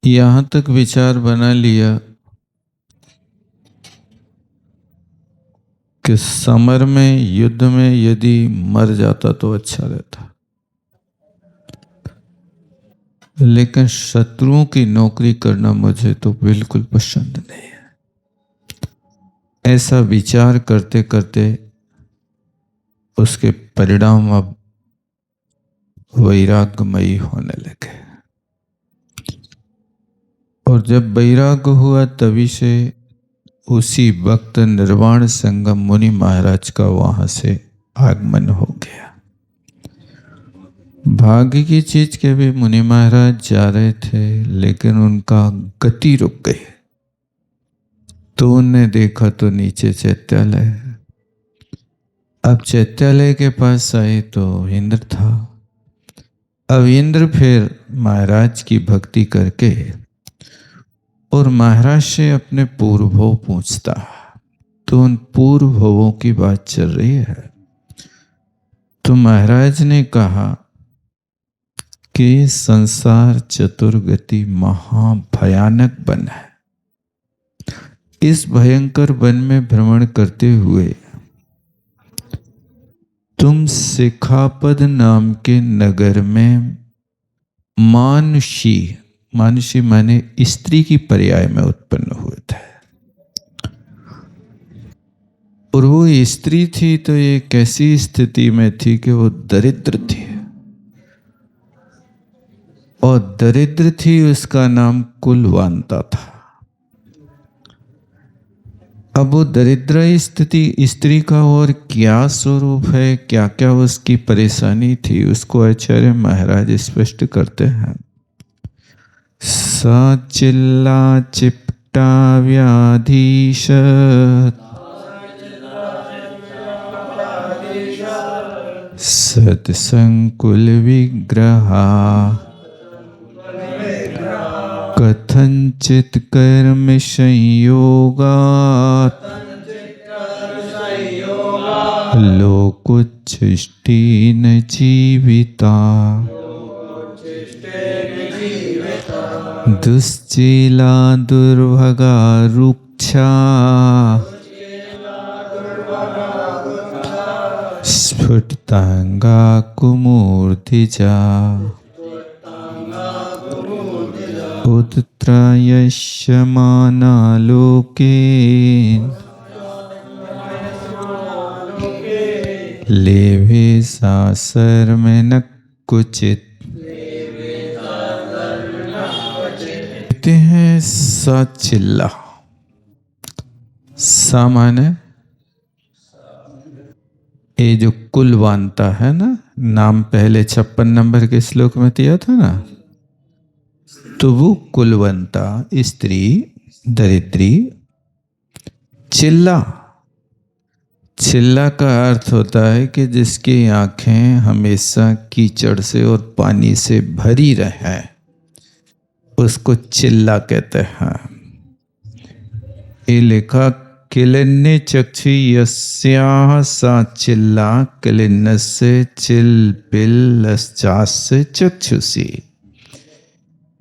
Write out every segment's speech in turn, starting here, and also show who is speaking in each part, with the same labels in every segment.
Speaker 1: यहाँ तक विचार बना लिया कि समर में, युद्ध में यदि मर जाता तो अच्छा रहता, लेकिन शत्रुओं की नौकरी करना मुझे तो बिल्कुल पसंद नहीं है। ऐसा विचार करते करते उसके परिणाम अब वैराग्यमयी होने लगे। और जब वैराग्य हुआ तभी से उसी वक्त निर्वाण संगम मुनि महाराज का वहां से आगमन हो गया। भाग्य की चीज के भी मुनि महाराज जा रहे थे, लेकिन उनका गति रुक गई। तो उन्हें देखा तो नीचे चैत्यालय। अब चैत्यालय के पास आए तो इंद्र था। अब इंद्र फिर महाराज की भक्ति करके और महाराज से अपने पूर्व भव पूछता। तो उन पूर्व भवों की बात चल रही है। तो महाराज ने कहा कि संसार चतुर्गति महाभयानक वन है। इस भयंकर वन में भ्रमण करते हुए तुम शिखापद नाम के नगर में मानुषी, मानुषी माने स्त्री की पर्याय में उत्पन्न हुए थे। और वो स्त्री थी तो ये कैसी स्थिति में थी कि वो दरिद्र थी। और दरिद्र थी, उसका नाम कुलवांता था। अब वो दरिद्र स्थिति स्त्री का और क्या स्वरूप है, क्या क्या उसकी परेशानी थी, उसको आचार्य महाराज स्पष्ट करते हैं। सा चिल्ला चिपटा व्याधीश सत्संकुल विग्रहा कथंचित कर्म संयोगात् लोकोच्छिष्टेन जीविता दुश्चेला दुर्भगा रुक्षा स्फुटतांगा कुमूर्तिजा उत्त्रायश्यमाना लोके लेवे सासर में न कुचित। कहते हैं सा चिल्ला, सा माने ये जो कुलवांता है ना, नाम पहले 56 नंबर के श्लोक में दिया था ना, तो वो कुलवंता स्त्री दरिद्री। चिल्ला, चिल्ला का अर्थ होता है कि जिसकी आंखें हमेशा कीचड़ से और पानी से भरी रहे, उसको चिल्ला कहते हैं। ये लिखा किलिन्ने चक्षु यस्याः सा चिल्ला किलिन्नस्य चिल पिल से चक्षुषी।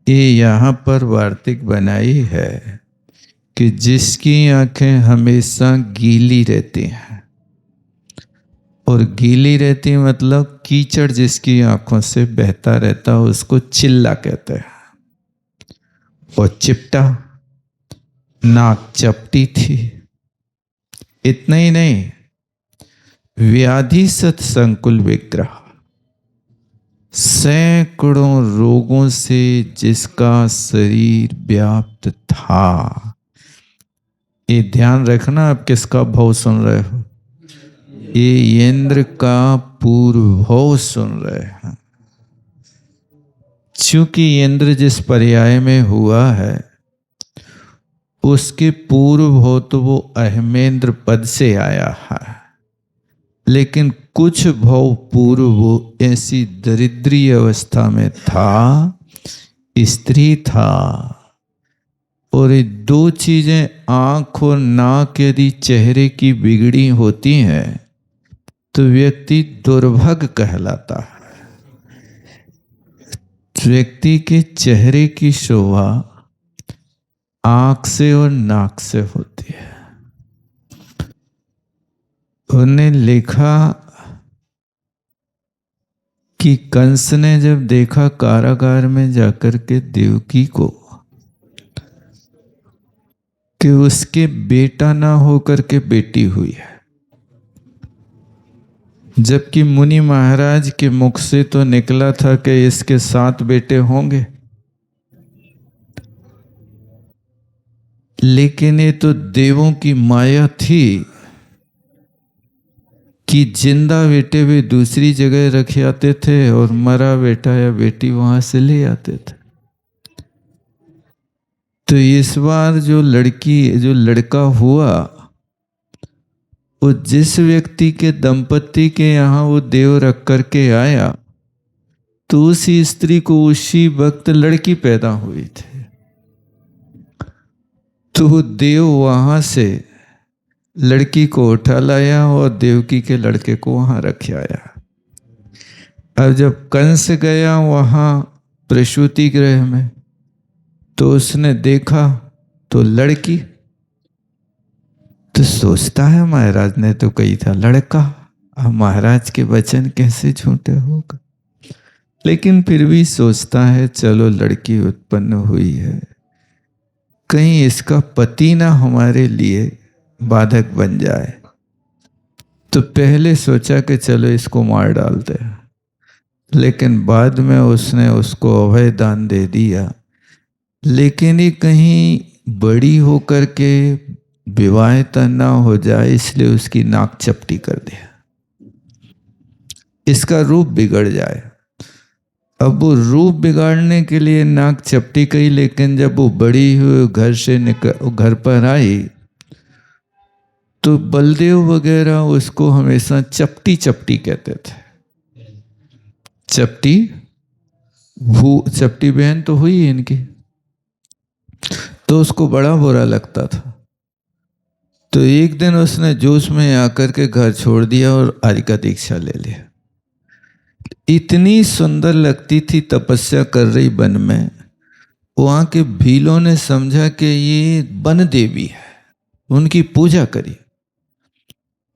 Speaker 1: ये यहाँ पर वार्तिक बनाई है कि जिसकी आंखें हमेशा गीली रहती हैं, और गीली रहती मतलब कीचड़ जिसकी आंखों से बहता रहता, उसको चिल्ला कहते हैं। और चिपटा, नाक चपटी थी। इतना ही नहीं, व्याधि सत्संकुल विग्रह, सैकड़ों रोगों से जिसका शरीर व्याप्त था। ये ध्यान रखना, आप किसका भव सुन रहे हो? ये इंद्र का पूर्व भव सुन रहे हैं। चूंकि इंद्र जिस पर्याय में हुआ है उसके पूर्व भव तो वो अहमेंद्र पद से आया है, लेकिन कुछ भव पूर्व वो ऐसी दरिद्री अवस्था में था, स्त्री था। और ये दो चीजें, आंख और नाक यदि चेहरे की बिगड़ी होती हैं तो व्यक्ति दुर्भग कहलाता है। व्यक्ति के चेहरे की शोभा आंख से और नाक से होती है। उन्होंने लिखा कि कंस ने जब देखा कारागार में जाकर के देवकी को कि उसके बेटा ना होकर के बेटी हुई है, जबकि मुनि महाराज के मुख से तो निकला था कि इसके 7 बेटे होंगे, लेकिन ये तो देवों की माया थी कि जिंदा बेटे भी दूसरी जगह रखे आते थे और मरा बेटा या बेटी वहां से ले आते थे। तो इस बार जो लड़का हुआ, वो जिस व्यक्ति के दंपति के यहाँ वो देव रख करके आया, तो उसी स्त्री को उसी वक्त लड़की पैदा हुई थी। तो देव वहां से लड़की को उठा लाया और देवकी के लड़के को वहां रख आया। अब जब कंस गया वहां प्रसूति गृह में, तो उसने देखा तो लड़की, तो सोचता है महाराज ने तो कही था लड़का, अब महाराज के वचन कैसे झूठे होगा, लेकिन फिर भी सोचता है चलो लड़की उत्पन्न हुई है, कहीं इसका पति ना हमारे लिए बाधक बन जाए। तो पहले सोचा कि चलो इसको मार डालते हैं, लेकिन बाद में उसने उसको अभय दान दे दिया। लेकिन ये कहीं बड़ी होकर के विवाहिता ना हो जाए, इसलिए उसकी नाक चपटी कर दिया, इसका रूप बिगड़ जाए। अब वो रूप बिगाड़ने के लिए नाक चपटी कही, लेकिन जब वो बड़ी हुई घर पर आई, तो बलदेव वगैरह उसको हमेशा चपटी चपटी कहते थे। चपटी बहन तो हुई इनकी, तो उसको बड़ा बुरा लगता था। तो एक दिन उसने जोश में आकर के घर छोड़ दिया और आर्य का दीक्षा ले लिया। इतनी सुंदर लगती थी, तपस्या कर रही वन में, वहां के भीलों ने समझा कि ये वन देवी है, उनकी पूजा करी।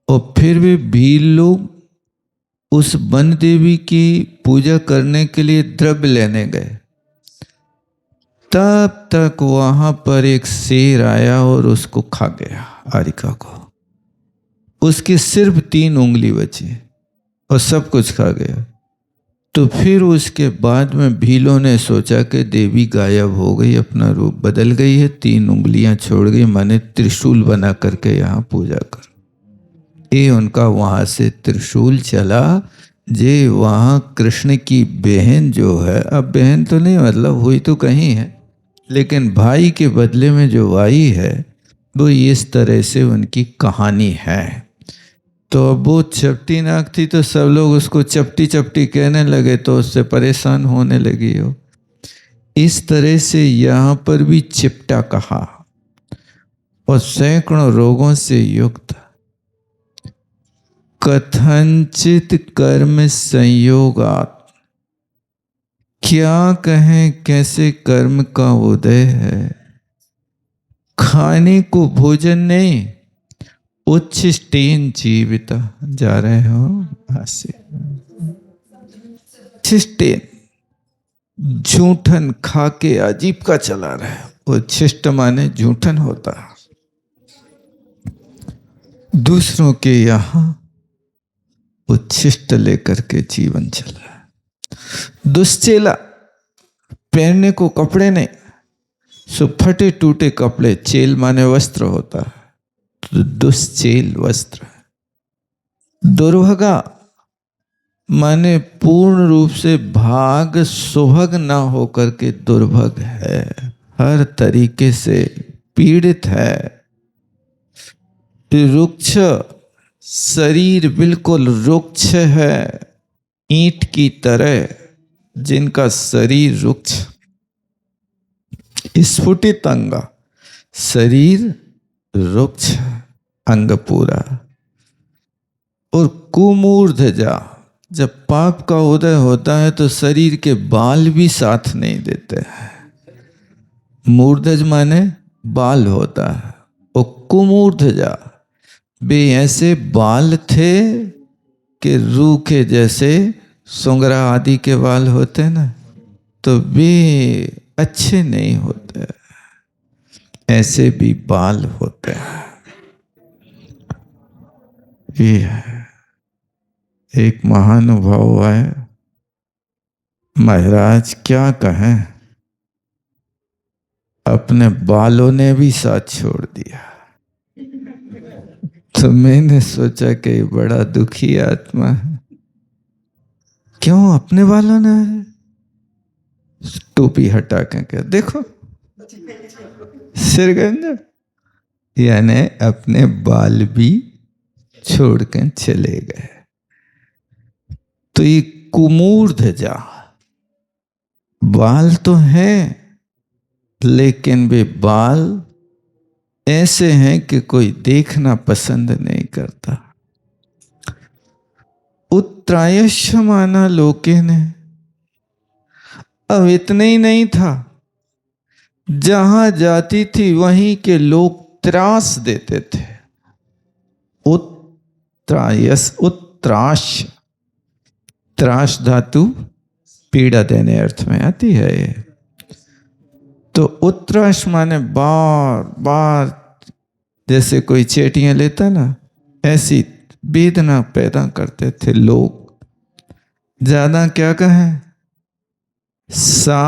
Speaker 1: और फिर भी भील लोग उस वन देवी की पूजा करने के लिए द्रव्य लेने गए। तब तक वहां पर एक शेर आया और उसको खा गया आरिका को। उसकी सिर्फ 3 उंगली बची और सब कुछ खा गया। तो फिर उसके बाद में भीलों ने सोचा कि देवी गायब हो गई, अपना रूप बदल गई है, 3 उंगलियां छोड़ गई, माने त्रिशूल बना करके यहाँ पूजा कर। ये उनका वहां से त्रिशूल चला। जे वहां कृष्ण की बहन जो है, अब बहन तो नहीं मतलब हुई तो कहीं है, लेकिन भाई के बदले में जो आई है वो इस तरह से उनकी कहानी है। तो अब वो चपटी नाक थी, तो सब लोग उसको चपटी चपटी कहने लगे, तो उससे परेशान होने लगी हो। इस तरह से यहाँ पर भी चिपटा कहा और सैकड़ों रोगों से युक्त। कथंचित कर्म संयोगात्, क्या कहें कैसे कर्म का उदय है। खाने को भोजन नहीं, उच्छिष्टेन जीविता। जा रहे हो हास्य, उच्छिष्टेन झूठन खा के अजीब का चला रहा है। उच्छिष्ट माने झूठन होता है, दूसरों के यहां उच्छिष्ट लेकर के जीवन चल रहा है। दुश्चेला, पहनने को कपड़े नहीं, सो फटे टूटे कपड़े, चेल माने वस्त्र होता है, तो दुश्चेल वस्त्र। दुर्भगा माने पूर्ण रूप से भाग सुभग ना होकर के दुर्भग है, हर तरीके से पीड़ित है। रुक्ष, शरीर बिल्कुल रुक्ष है, ईंट की तरह, जिनका शरीर रुक्ष। स्फुटित अंग, शरीर रुक्ष, अंग पूरा। और कुमूर्धजा, जब पाप का उदय होता है तो शरीर के बाल भी साथ नहीं देते हैं। मूर्धज माने बाल होता है। वो कुमूर्धजा, वे ऐसे बाल थे कि रूह के जैसे सुंगरा आदि के बाल होते ना, तो वे अच्छे नहीं होते, ऐसे भी बाल होते हैं। ये है एक महानुभाव है, महाराज क्या कहें, अपने बालों ने भी साथ छोड़ दिया। तो मैंने सोचा कि बड़ा दुखी आत्मा है, क्यों अपने बालों ने, टोपी हटा के क्या देखो सिरगंज, यानी अपने बाल भी छोड़ के चले गए। तो ये कुमूर्धजा, बाल तो हैं लेकिन वे बाल ऐसे हैं कि कोई देखना पसंद नहीं करता। उत्त्रायश्यमाना लोके ने, अब इतना ही नहीं था, जहां जाती थी वहीं के लोग त्रास देते थे। उत्त्रायस, उत्त्राश, त्रास धातु पीड़ा देने अर्थ में आती है ये। तो उत्त्राश माने बार बार, जैसे कोई चेटियां लेता ना, ऐसी वेदना पैदा करते थे लोग। ज्यादा क्या कहें, सा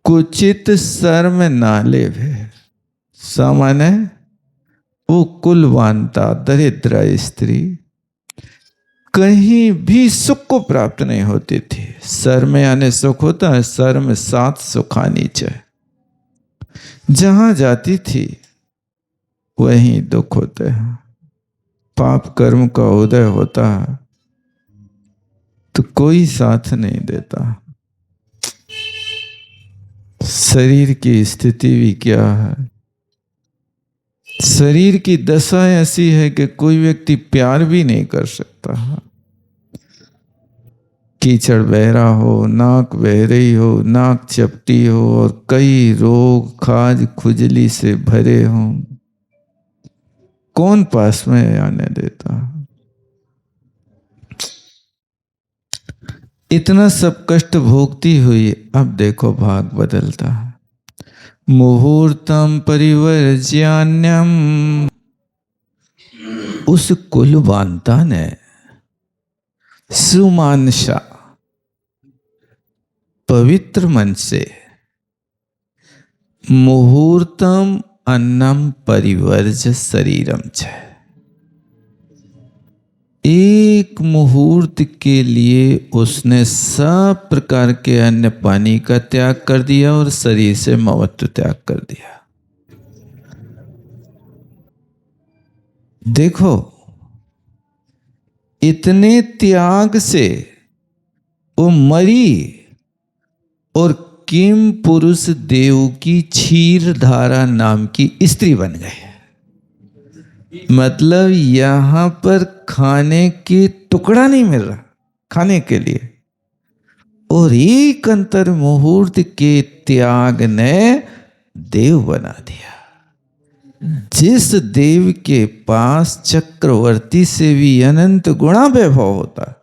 Speaker 1: कुचित शर्म नाले वे, सा माने वो कुलवानता, दरिद्र स्त्री कहीं भी सुख को प्राप्त नहीं होती थी। सर में आने सुख होता है, सर में सात सुखानी चाहिए। जहां जाती थी वहीं दुख होते हैं। पाप कर्म का उदय होता है तो कोई साथ नहीं देता। शरीर की स्थिति भी क्या है, शरीर की दशा ऐसी है कि कोई व्यक्ति प्यार भी नहीं कर सकता। कीचड़ बह रहा हो, नाक बह रही हो, नाक चपटी हो और कई रोग खाज खुजली से भरे हों, कौन पास में आने देता। इतना सब कष्ट भोगती हुई अब देखो भाग बदलता है। मुहूर्तम परिवर्ज्यान्यम, उस कुलवानता ने सुमानसा पवित्र मन से मुहूर्तम अन्नम परिवर्ज शरीरम छ, एक मुहूर्त के लिए उसने सब प्रकार के अन्न पानी का त्याग कर दिया और शरीर से ममत्व त्याग कर दिया। देखो इतने त्याग से वो मरी और किम पुरुष देव की क्षीर धारा नाम की स्त्री बन गए। मतलब यहां पर खाने के टुकड़ा नहीं मिल रहा खाने के लिए, और एक अंतर मुहूर्त के त्याग ने देव बना दिया। जिस देव के पास चक्रवर्ती से भी अनंत गुणा वैभव होता,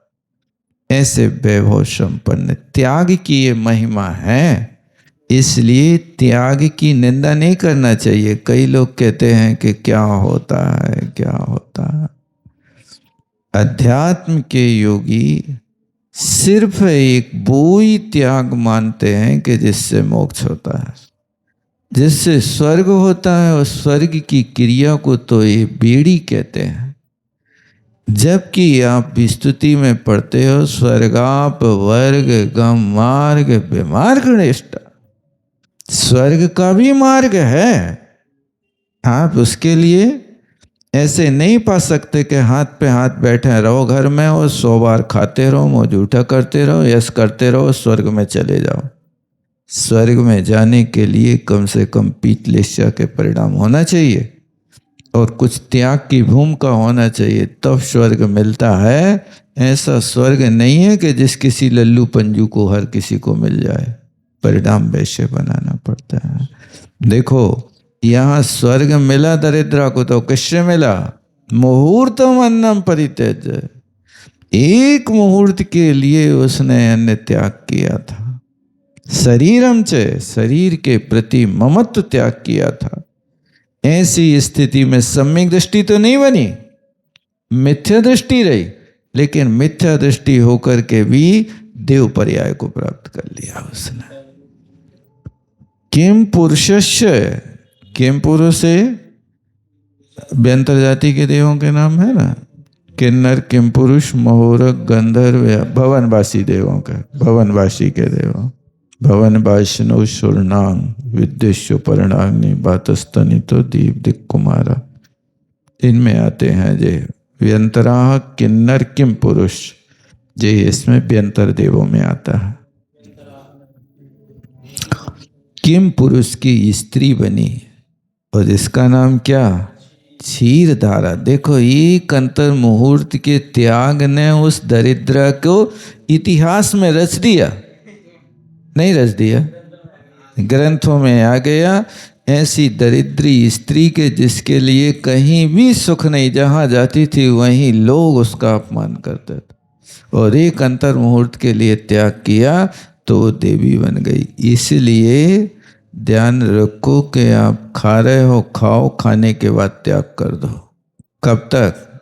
Speaker 1: ऐसे वैभव संपन्न त्याग की ये महिमा है। इसलिए त्याग की निंदा नहीं करना चाहिए। कई लोग कहते हैं कि क्या होता है क्या होता है। अध्यात्म के योगी सिर्फ एक वो ही त्याग मानते हैं कि जिससे मोक्ष होता है, जिससे स्वर्ग होता है, और स्वर्ग की क्रिया को तो ये बेड़ी कहते हैं। जबकि आप विस्तुति में पढ़ते हो स्वर्गाप वर्ग गम मार्ग विमार्ग निष्ठा, स्वर्ग का भी मार्ग है। आप उसके लिए ऐसे नहीं पा सकते कि हाथ पे हाथ बैठे रहो घर में और 100 बार खाते रहो, मुँह जूठा करते रहो, यश करते रहो, स्वर्ग में चले जाओ। स्वर्ग में जाने के लिए कम से कम पीतलेश्या के परिणाम होना चाहिए और कुछ त्याग की भूमिका होना चाहिए, तब स्वर्ग मिलता है। ऐसा स्वर्ग नहीं है कि जिस किसी लल्लू पंजू को हर किसी को मिल जाए। परिणाम वैसे बनाना पड़ता है। देखो यहाँ स्वर्ग मिला दरिद्रा को, तो किससे मिला? मुहूर्तम अन्नम परित्यज्य, एक मुहूर्त के लिए उसने अन्न त्याग किया था। शरीरम च, शरीर के प्रति ममत्व त्याग किया था। ऐसी स्थिति में सम्यक दृष्टि तो नहीं बनी, मिथ्या दृष्टि रही, लेकिन मिथ्या दृष्टि होकर के भी देव पर्याय को प्राप्त कर लिया उसने। किम पुरुषस्य, किम पुरुष से व्यंतर जाति के देवों के नाम है ना, किन्नर, किम पुरुष, महोरक, गंधर्व, भवनवासी देवों का, भवनवासी के देवों, भवन वाष्णव सुरनांग विद्युष्य परिणाग्नि बातस्तनि तो दीप दिक कुमारा, इनमें आते हैं जे व्यंतरा किन्नर किम पुरुष, जे इसमें व्यंतर देवों में आता है। किम पुरुष की स्त्री बनी और इसका नाम क्या? क्षीरधारा। देखो एक अंतर मुहूर्त के त्याग ने उस दरिद्र को इतिहास में रच दिया, नहीं रच दिया, ग्रंथों में आ गया। ऐसी दरिद्री स्त्री के जिसके लिए कहीं भी सुख नहीं, जहाँ जाती थी वहीं लोग उसका अपमान करते थे, और एक अंतर मुहूर्त के लिए त्याग किया तो वो देवी बन गई। इसलिए ध्यान रखो कि आप खा रहे हो, खाओ, खाने के बाद त्याग कर दो। कब तक?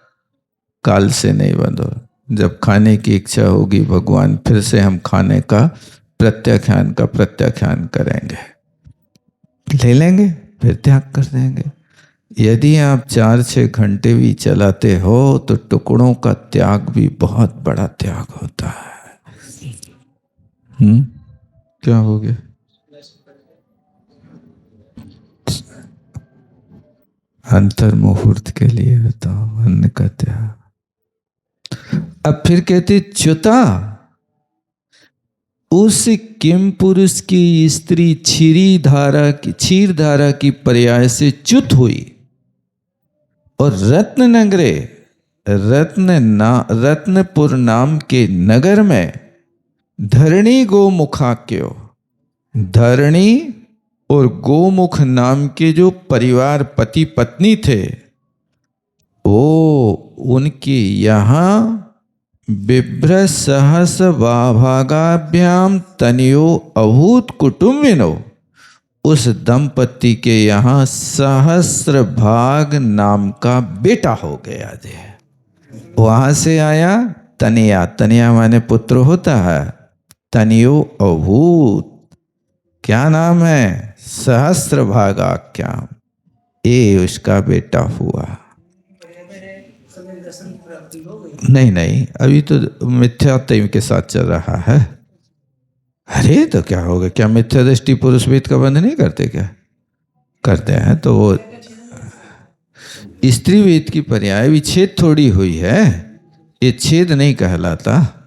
Speaker 1: काल से नहीं बंधो। जब खाने की इच्छा होगी भगवान फिर से हम खाने का प्रत्याख्यान करेंगे, ले लेंगे, फिर त्याग कर देंगे। यदि आप 4-6 घंटे भी चलाते हो तो टुकड़ों का त्याग भी बहुत बड़ा त्याग होता है। क्या हो गया? अंतर मुहूर्त के लिए बताओ अन्न का त्याग। अब फिर कहते च्युता, उस किम पुरुष की स्त्री क्षीरधारा की पर्याय से च्युत हुई और रत्ननगरे, रत्नपुर नाम के नगर में धरणी गोमुखाक्यो, धरणी और गोमुख नाम के जो परिवार पति पत्नी थे, वो उनके यहाँ बिभ्र सहस भागाभ्याम तनियो अभूत कुटुंबिनो, उस दंपति के यहाँ सहस्र भाग नाम का बेटा हो गया। वहां से आया तनिया, तनिया माने पुत्र होता है, तनियो अभूत, क्या नाम है? सहस्र भागाख्याम, ये उसका बेटा हुआ। नहीं, अभी तो मिथ्यात्व के साथ चल रहा है। अरे तो क्या होगा? क्या मिथ्या दृष्टि पुरुष वेद का बंध नहीं करते? क्या करते हैं? तो वो स्त्री वेद की पर्याय विच्छेद थोड़ी हुई है, ये छेद नहीं कहलाता।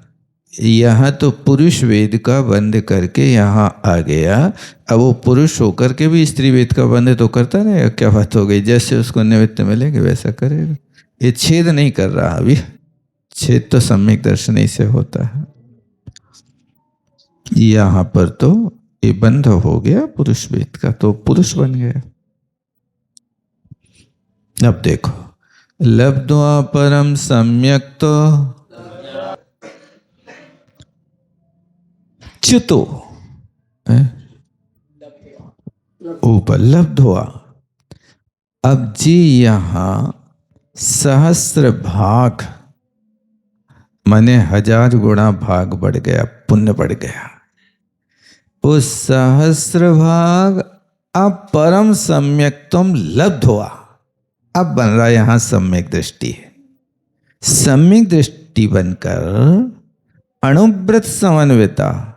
Speaker 1: यहाँ तो पुरुष वेद का बंद करके यहाँ आ गया। अब वो पुरुष होकर के भी स्त्री वेद का बंद तो करता नहीं, क्या बात हो गई? जैसे उसको निमित्त मिलेंगे वैसा करेगा। ये छेद नहीं कर रहा अभी, छेद तो सम्यक दर्शन ही से होता है। यहाँ पर तो ये बंध हो गया पुरुष वेद का, तो पुरुष बन गया। अब देखो, लब्ध्वा परम सम्यक तो च्युतो, उपलब्ध हुआ। अब जी यहाँ सहस्र भाग माने 1000 गुणा भाग बढ़ गया, पुण्य बढ़ गया। उस सहस्र भाग अब परम सम्यक तुम लब्ध हुआ। अब बन रहा यहां सम्यक दृष्टि। सम्यक दृष्टि बनकर अणुव्रत समन्विता,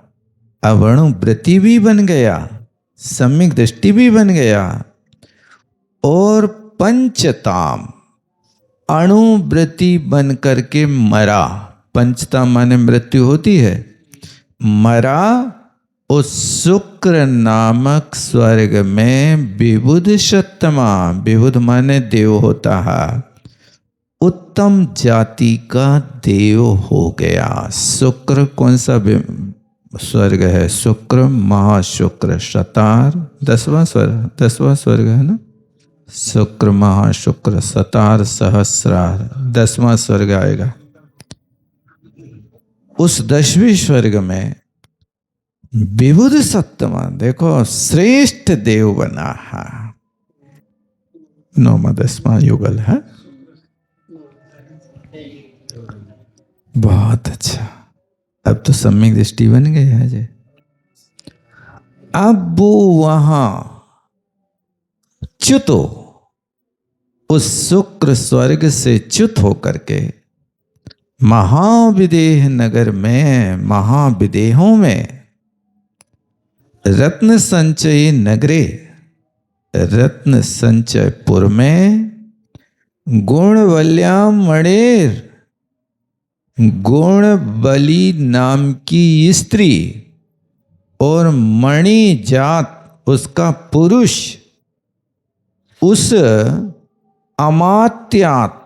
Speaker 1: अब अणुव्रति भी बन गया, सम्यक दृष्टि भी बन गया, और पंचताम अणुव्रति बन करके मरा। पंचता माने मृत्यु होती है, मरा उस शुक्र नामक स्वर्ग में विबुध सत्तमा, विबुध माने देव होता है, उत्तम जाति का देव हो गया। शुक्र कौन सा स्वर्ग है शुक्र, महाशुक्र शतार, 10वां स्वर्ग है ना, शुक्र महाशुक्र शतार सहस्रार, 10वां स्वर्ग आएगा। उस 10वें स्वर्ग में विबुध सत्तमा, देखो श्रेष्ठ देव बना है, 9वां 10वां युगल है। बहुत अच्छा, अब तो सम्यक दृष्टि बन गई है जी। अब वो वहां च्युत हो, उस शुक्र स्वर्ग से च्युत होकर के महाविदेह नगर में, महाविदेहों में, रत्न संचय नगरे, रत्न संचयपुर में गुणवल्याम मणेर, गुणबली नाम की स्त्री और मणि जात उसका पुरुष, उस अमात्यात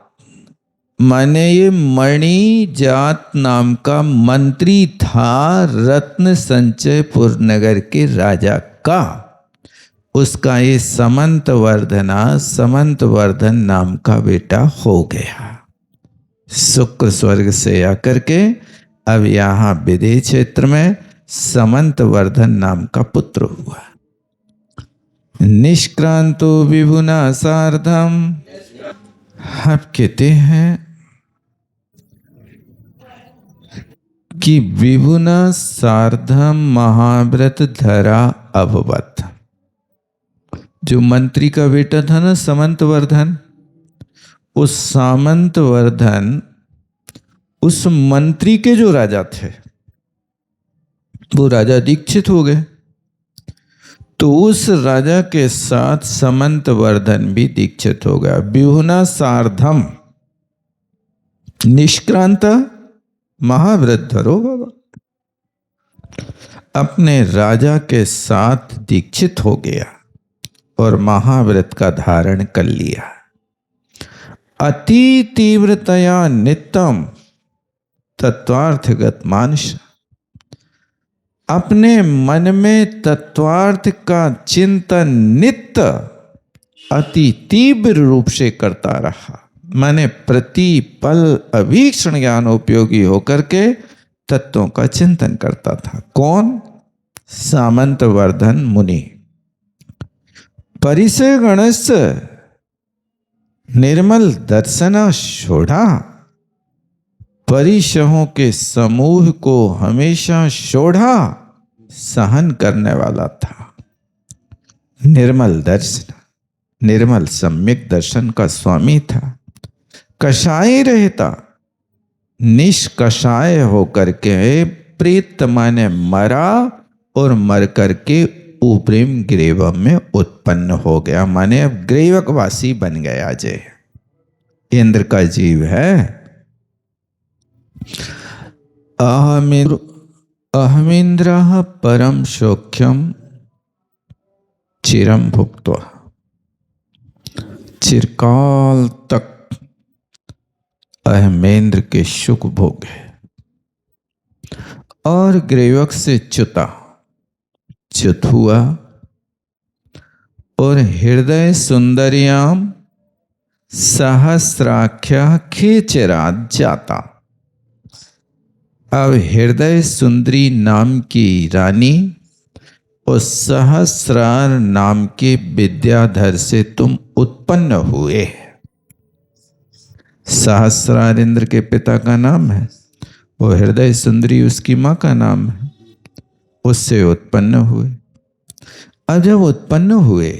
Speaker 1: माने ये मणि जात नाम का मंत्री था रत्न संचयपुर नगर के राजा का, उसका ये समंतवर्धन नाम का बेटा हो गया। शुक्र स्वर्ग से आकर के अब यहाँ विदेह क्षेत्र में समंतवर्धन नाम का पुत्र हुआ। निष्क्रांतो विभुना सार्धम, आप कहते हैं कि विभुना सार्धम महाव्रत धरा अभवत। जो मंत्री का बेटा था ना समंतवर्धन, उस सामंतवर्धन उस मंत्री के जो राजा थे वो राजा दीक्षित हो गए, तो उस राजा के साथ समंतवर्धन भी दीक्षित हो गया। विभुना सार्धम निष्क्रांत महाव्रत धरो बाबा, अपने राजा के साथ दीक्षित हो गया और महाव्रत का धारण कर लिया। अति तीव्रतया नित्यम तत्वार्थगत मानस, अपने मन में तत्वार्थ का चिंतन नित्य अति तीव्र रूप से करता रहा, माने प्रति पल अभीक्षण ज्ञान उपयोगी होकर के तत्वों का चिंतन करता था। कौन? सामंतवर्धन मुनि। परिसय गणस निर्मल दर्शना शोढ़ा, परिशहों के समूह को हमेशा शोढ़ा सहन करने वाला था। निर्मल दर्शन, निर्मल सम्यक दर्शन का स्वामी था। कषाय रहता, निष्कषाय होकर के प्रेत माने मरा और मर करके उपरिम ग्रीवम में उत्पन्न हो गया, माने अब ग्रीवकवासी बन गया। जय इंद्र का जीव है। अहमिंद्र परम सौख्यम चिरम भुक्त्वा, चिरकाल तक अहमेंद्र के सुख भोगे और ग्रीवक से च्युत हुआ और हृदय सुंदरियाम सहस्राख्या खेचरात जाता। अब हृदय सुंदरी नाम की रानी और सहस्रार नाम के विद्याधर से तुम उत्पन्न हुए। सहस्रार इंद्र के पिता का नाम है और हृदय सुंदरी उसकी मां का नाम है, उससे उत्पन्न हुए। अब जब उत्पन्न हुए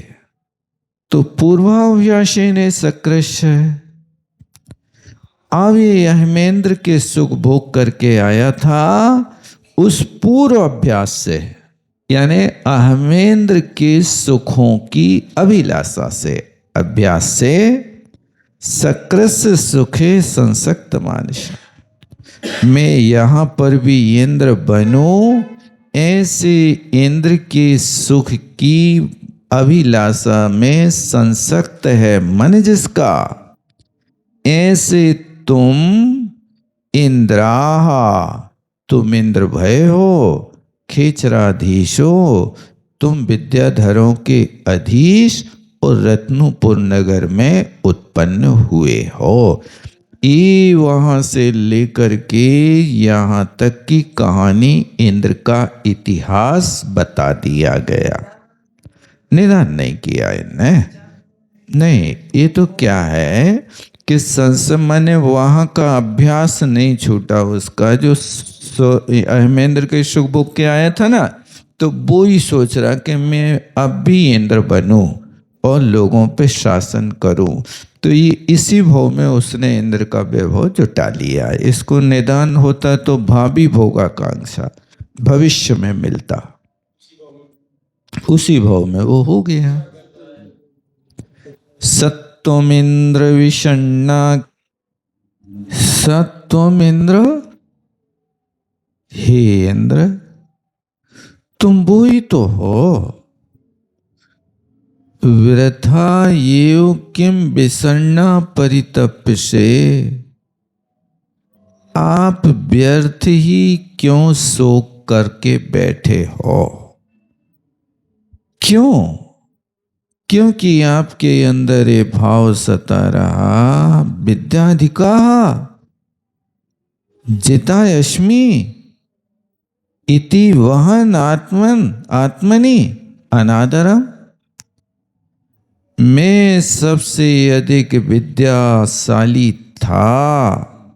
Speaker 1: तो पूर्वाभ्यासे ने सकृष, अब ये अहमेंद्र के सुख भोग करके आया था उस पूर्व अभ्यास से, यानी अहमेंद्र के सुखों की अभिलाषा से, अभ्यास से सकृष सुखे संसक्त मानस, मैं यहां पर भी इंद्र बनूं, ऐसे इंद्र के सुख की अभिलाषा में संसक्त है मन जिसका, ऐसे तुम इंद्राहा, तुम इंद्र भय हो, खेचराधीशो, तुम विद्याधरों के अधीश और रत्नपुर नगर में उत्पन्न हुए हो। ये वहां से लेकर के यहाँ तक की कहानी, इंद्र का इतिहास बता दिया गया। निदान नहीं किया इनने। नहीं, ये तो क्या है कि संसमन वहां का अभ्यास नहीं छूटा उसका। जो अहमेंद्र के सुख भोग के आया था ना, तो वो ही सोच रहा कि मैं अब भी इंद्र बनूं और लोगों पे शासन करूं। तो ये इसी भाव में उसने इंद्र का वैभव जुटा लिया। इसको निदान होता तो भावी भोगाकांक्षा भविष्य में मिलता, उसी भाव में वो हो गया। सत्वमिंद्र विषण्णा, सत्वमिंद्र, हे इंद्र तुम वो ही तो हो। वृथा येव किम विषण्णा परितप्य से, आप व्यर्थ ही क्यों शोक करके बैठे हो। क्यों? क्योंकि आपके अंदर ये भाव सता रहा, विद्याधिका जितायश्मी इति वहन आत्मनि अनादरम। मैं सबसे अधिक विद्याशाली था,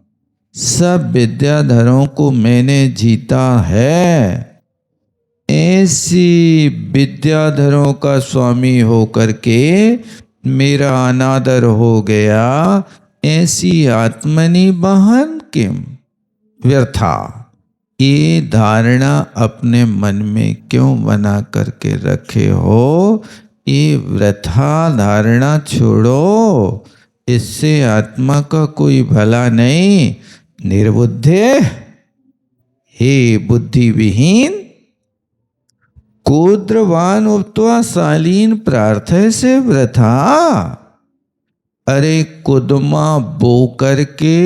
Speaker 1: सब विद्याधरों को मैंने जीता है। ऐसी विद्याधरों का स्वामी होकर के मेरा अनादर हो गया, ऐसी आत्मनि बहन किम व्यर्था। ये धारणा अपने मन में क्यों बना करके रखे हो। ये वृथा धारणा छोड़ो, इससे आत्मा का कोई भला नहीं। निर्बुद्धे, हे बुद्धि विहीन, कोद्रवान उपत्वा शालीन प्रार्थय से वृथा। अरे कुदमा बो करके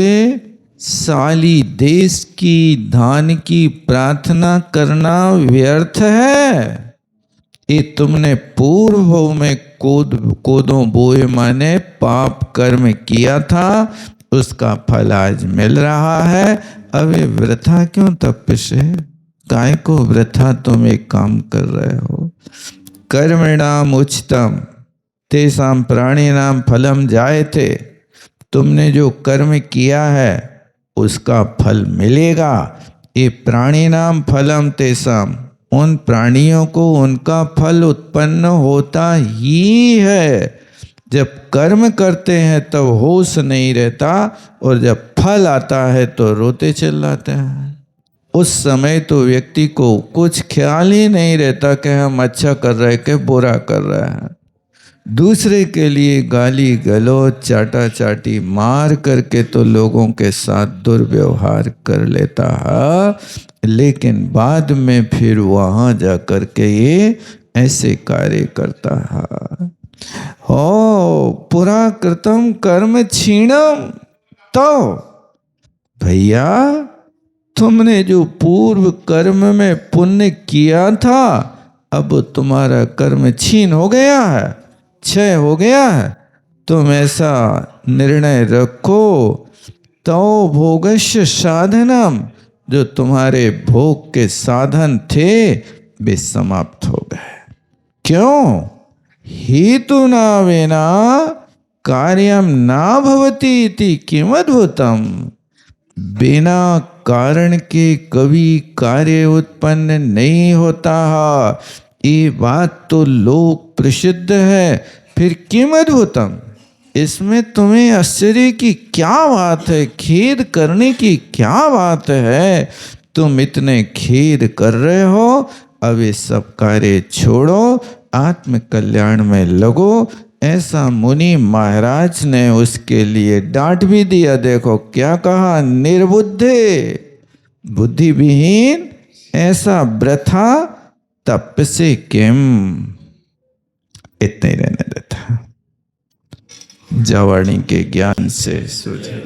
Speaker 1: शाली देश की धान की प्रार्थना करना व्यर्थ है। ये तुमने पूर्व में कोदों बोए माने पाप कर्म किया था, उसका फल आज मिल रहा है। अब ये वृथा क्यों तपस्या है? काय को वृथा तुम एक काम कर रहे हो। कर्मणाम उच्चतम तेषां प्राणिनाम फलम जायते। तुमने जो कर्म किया है उसका फल मिलेगा। ये प्राणिनाम फलम तेषां, उन प्राणियों को उनका फल उत्पन्न होता ही है। जब कर्म करते हैं तब होश नहीं रहता, और जब फल आता है तो रोते चिल्लाते हैं। उस समय तो व्यक्ति को कुछ ख्याल ही नहीं रहता कि हम अच्छा कर रहे कि बुरा कर रहे हैं। दूसरे के लिए गाली गलौज चाटा चाटी मार करके तो लोगों के साथ दुर्व्यवहार कर लेता है, लेकिन बाद में फिर वहाँ जा कर के ये ऐसे कार्य करता है। हो पुरा कृतम कर्म क्षीणम। तो भैया तुमने जो पूर्व कर्म में पुण्य किया था, अब तुम्हारा कर्म छीन हो गया है, क्षय हो गया है। तुम ऐसा निर्णय रखो, तो भोगस्य साधनम, जो तुम्हारे भोग के साधन थे वे समाप्त हो गए। क्यों? हेतु ना विना कार्यम ना भवति इति किम अद्भुतम। बिना कारण के कभी कार्य उत्पन्न नहीं होता है। ये बात तो लोक प्रसिद्ध है, फिर किम अद्भुतम, इसमें तुम्हें आश्चर्य की क्या बात है, खेद करने की क्या बात है। तुम इतने खेद कर रहे हो, अब ये सब कार्य छोड़ो, आत्म कल्याण में लगो। ऐसा मुनि महाराज ने उसके लिए डांट भी दिया। देखो क्या कहा, निर्बुद्धे, बुद्धि विहीन, ऐसा वृथा तप से किम। इतने ही रहने देता। जावाणी के ज्ञान से सूझे।